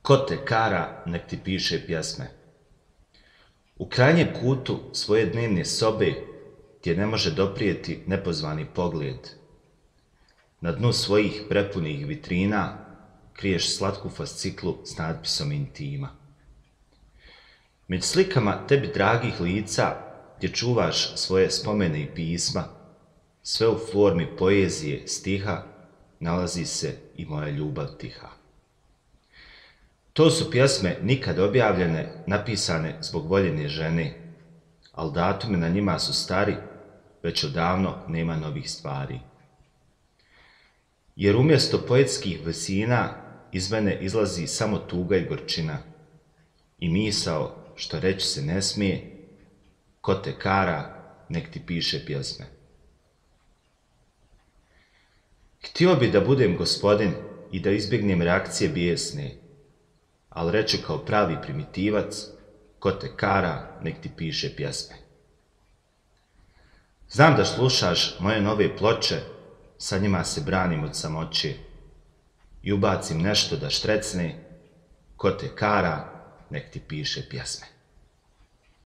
Ko te kara, nek ti piše pjesme. U krajnjem kutu svoje dnevne sobe gdje ne može doprijeti nepozvani pogled. Na dnu svojih prepunih vitrina kriješ slatku fasciklu s natpisom intima. Među slikama tebi dragih lica gdje čuvaš svoje spomene i pisma, sve u formi poezije, stiha, nalazi se i moja ljubav tiha. To su pjesme nikad objavljene, napisane zbog voljene žene, ali datumi na njima su stari, već odavno nema novih stvari. Jer umjesto poetskih visina iz mene izlazi samo tuga i gorčina i misao što reći se ne smije, ko te kara, nek ti piše pjesme. Htio bi da budem gospodin i da izbjegnem reakcije bijesne, ali reću kao pravi primitivac, ko te kara, nek ti piše pjesme. Znam da slušaš moje nove ploče, sa njima se branim od samoće i ubacim nešto da štrecne, ko te kara, nek ti piše pjesme.